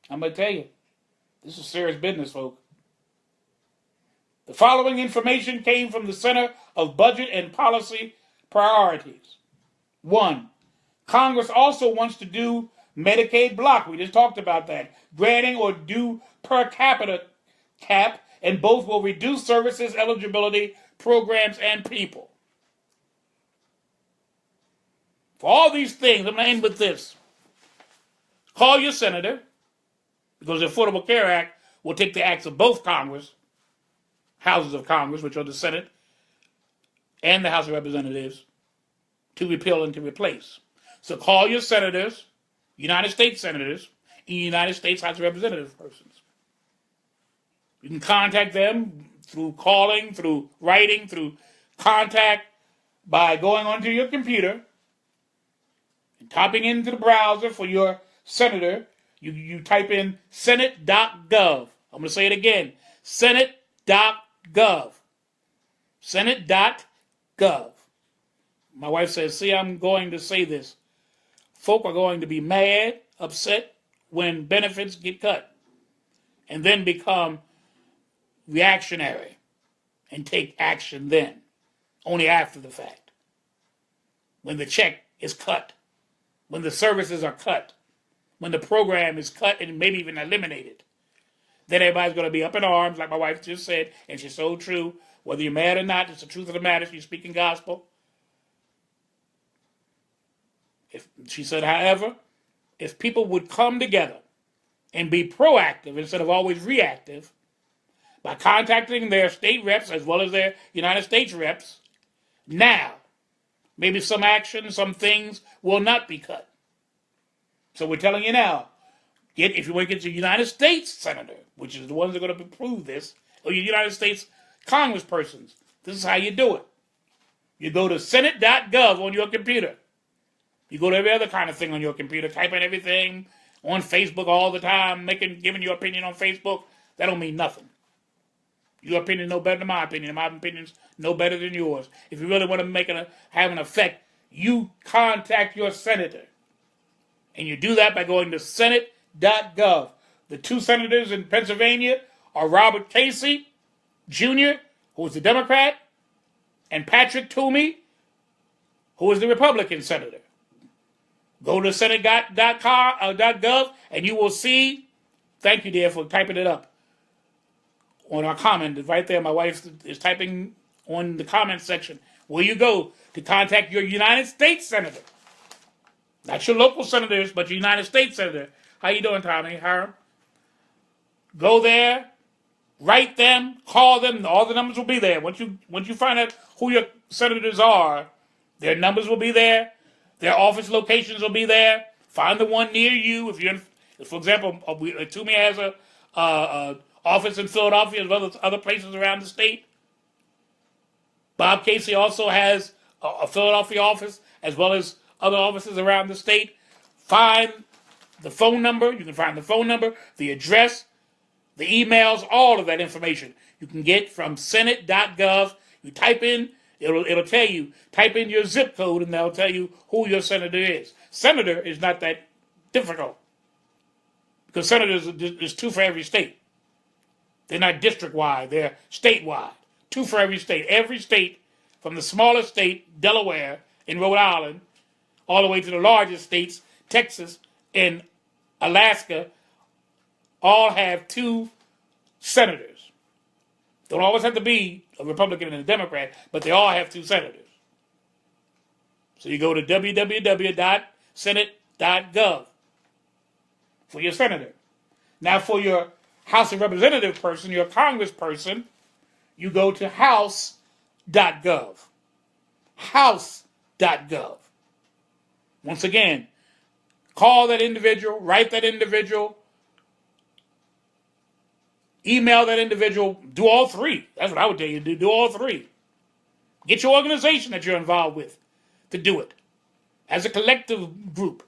I'm going to tell you, this is serious business, folks. The following information came from the Center of Budget and Policy Priorities. 1. Congress also wants to do Medicaid block. We just talked about that. Granting or due per capita cap, and both will reduce services, eligibility, programs, and people. For all these things, I'm going to end with this. Call your senator, because the Affordable Care Act will take the acts of both Congress, houses of Congress, which are the Senate and the House of Representatives, to repeal and to replace. So call your senators, United States senators, and United States House of Representatives persons. You can contact them through calling, through writing, through contact, by going onto your computer and typing into the browser for your senator. You type in senate.gov. I'm going to say it again. Senate.gov. Senate.gov. My wife says, see, I'm going to say this. Folk are going to be mad, upset when benefits get cut, and then become reactionary and take action then, only after the fact. When the check is cut, when the services are cut, when the program is cut and maybe even eliminated, then everybody's going to be up in arms, like my wife just said, and she's so true. Whether you're mad or not, it's the truth of the matter. She's speaking gospel. She said, however, if people would come together and be proactive instead of always reactive by contacting their state reps as well as their United States reps, now, maybe some action, some things will not be cut. So we're telling you now, if you want to get your United States senator, which is the ones that are going to approve this, or your United States congresspersons, this is how you do it. You go to senate.gov on your computer. You go to every other kind of thing on your computer, type in everything on Facebook all the time, giving your opinion on Facebook. That don't mean nothing. Your opinion is no better than my opinion. My opinion's no better than yours. If you really want to have an effect, you contact your senator. And you do that by going to senate.gov. The two senators in Pennsylvania are Robert Casey, Jr., who is the Democrat, and Patrick Toomey, who is the Republican senator. Go to senate.gov and you will see, thank you, dear, for typing it up on our comment. Right there, my wife is typing on the comment section where you go to contact your United States senator. Not your local senators, but your United States senator. How you doing, Tommy? Hiram? Go there Write them, call them. All the numbers will be there. Once you find out who your senators are, their numbers will be there. Their office locations will be there. Find the one near you. If you're, for example, Toomey has a office in Philadelphia as well as other places around the state. Bob Casey also has a Philadelphia office as well as other offices around the state. Find the phone number. You can find the phone number, the address, the emails, all of that information you can get from senate.gov. You type in, it'll tell you, type in your zip code and they'll tell you who your senator is. Senator is not that difficult because senators, there's two for every state. They're not district-wide, they're statewide. Two for every state. Every state, from the smallest state, Delaware, in Rhode Island, all the way to the largest states, Texas and Alaska, all have two senators. Don't always have to be a Republican and a Democrat, but they all have two senators. So you go to www.senate.gov for your senator. Now for your House of Representative person, your congressperson, you go to house.gov. House.gov. Once again, call that individual, write that individual, email that individual, do all three. That's what I would tell you to do. Do all three. Get your organization that you're involved with to do it as a collective group.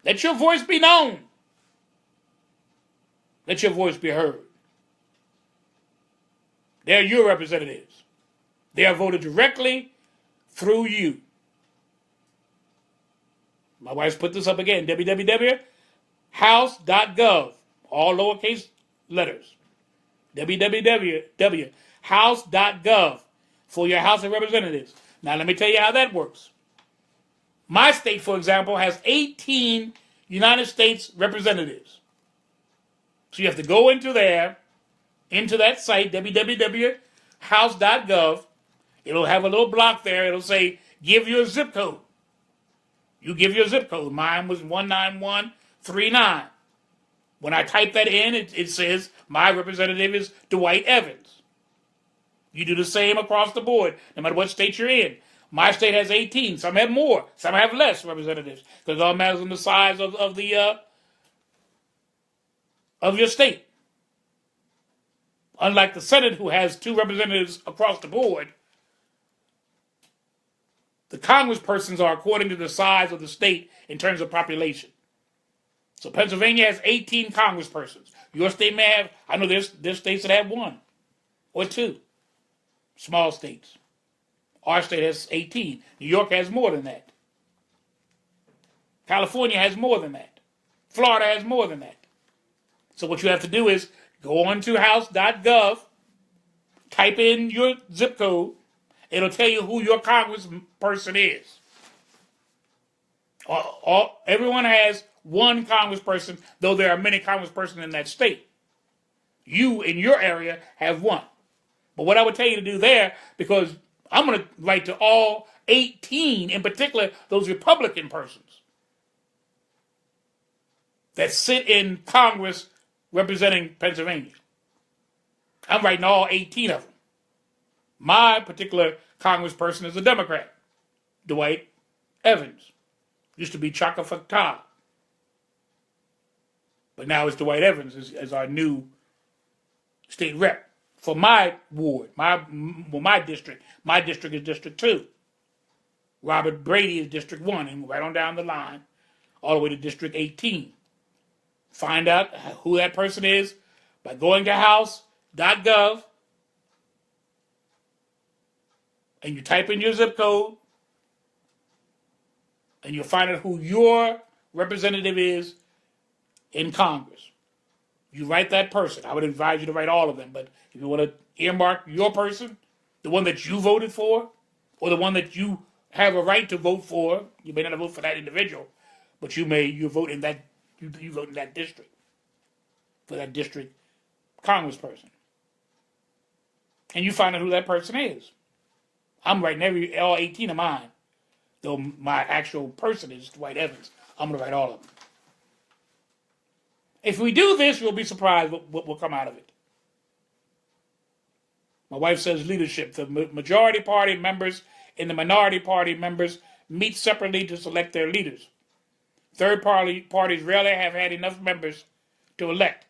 Let your voice be known. Let your voice be heard. They're your representatives. They are voted directly through you. My wife's put this up again, www.house.gov, all lowercase letters. www.house.gov for your House of Representatives. Now let me tell you how that works. My state, for example, has 18 United States representatives. So you have to go into that site, www.house.gov. It'll have a little block there. It'll say, give your zip code. You give your zip code. Mine was 19139. When I type that in, it says my representative is Dwight Evans. You do the same across the board, no matter what state you're in. My state has 18. Some have more. Some have less representatives. Because it all matters on the size of your state. Unlike the Senate, who has 2 representatives across the board, the congresspersons are according to the size of the state in terms of population. So Pennsylvania has 18 congresspersons. Your state may have, I know there's states that have 1 or 2. Small states. Our state has 18. New York has more than that. California has more than that. Florida has more than that. So what you have to do is go on to house.gov, type in your zip code. It'll tell you who your congressperson is. Everyone has 1 congressperson, though there are many congresspersons in that state. You, in your area, have 1. But what I would tell you to do there, because I'm going to write to all 18, in particular, those Republican persons that sit in Congress representing Pennsylvania. I'm writing all 18 of them. My particular congressperson is a Democrat, Dwight Evans. Used to be Chaka Fattah. But now it's Dwight Evans as our new state rep for my ward, my district. My district is District 2. Robert Brady is District 1, and right on down the line, all the way to District 18. Find out who that person is by going to house.gov and you type in your zip code and you'll find out who your representative is in Congress. You write that person. I would advise you to write all of them, but if you want to earmark your person, the one that you voted for, or the one that you have a right to vote for, you may not vote for that individual, but you vote in that you vote in that district for that district congressperson, and you find out who that person is. I'm writing all 18 of mine, though my actual person is Dwight Evans. I'm going to write all of them. If we do this, you'll be surprised what will come out of it. My wife says leadership. The majority party members and the minority party members meet separately to select their leaders. Third parties rarely have had enough members to elect.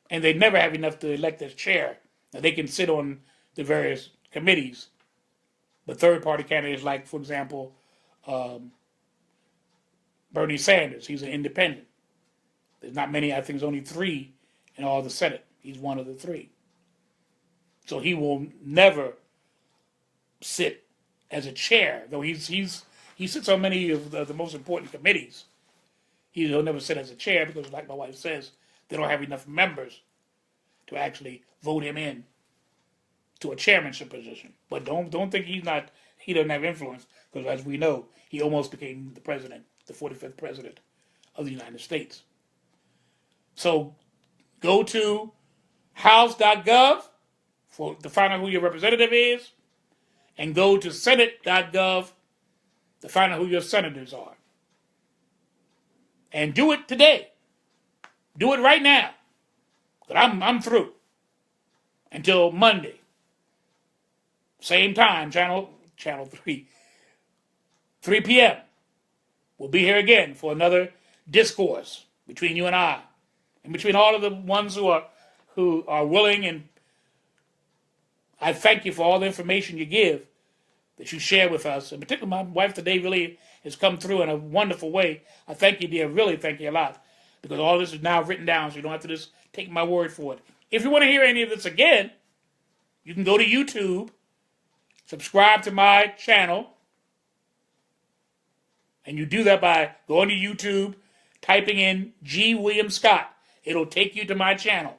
And they never have enough to elect as chair. Now, they can sit on the various committees. But third party candidates like, for example, Bernie Sanders, he's an independent. There's not many, I think there's only 3 in all the Senate. He's one of the 3. So he will never sit as a chair, though he sits on many of the most important committees. He'll never sit as a chair because, like my wife says, they don't have enough members to actually vote him in to a chairmanship position. But don't think he doesn't have influence, because as we know, he almost became the president, the 45th president of the United States. So go to house.gov to find out who your representative is, and go to senate.gov to find out who your senators are. And do it today. Do it right now. But I'm through until Monday. Same time, channel 3. 3 p.m. We'll be here again for another discourse between you and I, and between all of the ones who are willing. And I thank you for all the information you give, that you share with us. In particular, my wife today really has come through in a wonderful way. I thank you, dear. Really thank you a lot. Because all this is now written down, so you don't have to just take my word for it. If you want to hear any of this again, you can go to YouTube, subscribe to my channel, and you do that by going to YouTube, typing in G. William Scott. It'll take you to my channel.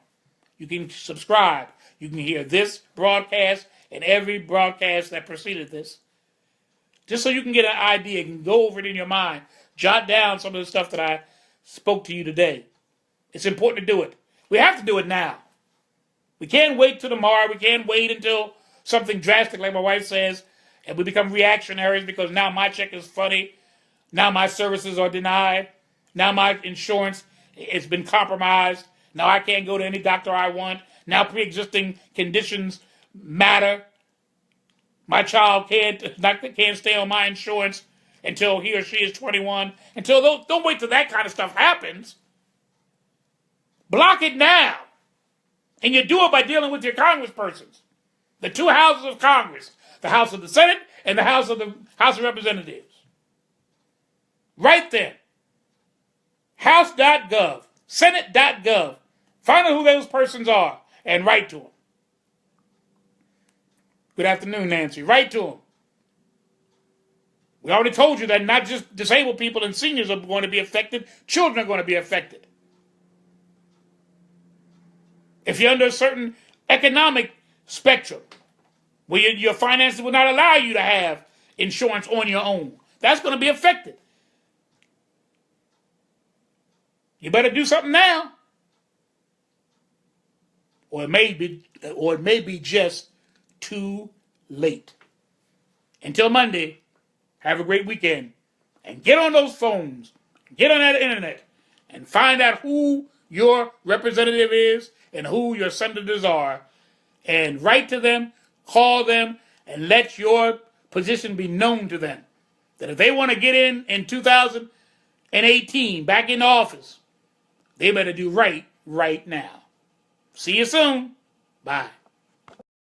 You can subscribe. You can hear this broadcast and every broadcast that preceded this. Just so you can get an idea, you can go over it in your mind, jot down some of the stuff that I spoke to you today. It's important to do it. We have to do it now. We can't wait till tomorrow. We can't wait until something drastic, like my wife says, and we become reactionaries because now my check is funny. Now my services are denied. Now my insurance has been compromised. Now I can't go to any doctor I want. Now pre-existing conditions matter. My child can't stay on my insurance until he or she is 21. Don't wait till that kind of stuff happens. Block it now. And you do it by dealing with your congresspersons. The 2 houses of Congress. The House of the Senate and the House of Representatives. Right then. House.gov. Senate.gov. Find out who those persons are and write to them. Good afternoon, Nancy. Write to them. We already told you that not just disabled people and seniors are going to be affected. Children are going to be affected. If you're under a certain economic spectrum, where your finances will not allow you to have insurance on your own, that's going to be affected. You better do something now. Or it may be just too late. Until Monday, have a great weekend. And get on those phones. Get on that internet. And find out who your representative is and who your senators are. And write to them, call them, and let your position be known to them. That if they want to get in 2018, back in office, they better do right now. See you soon. Bye.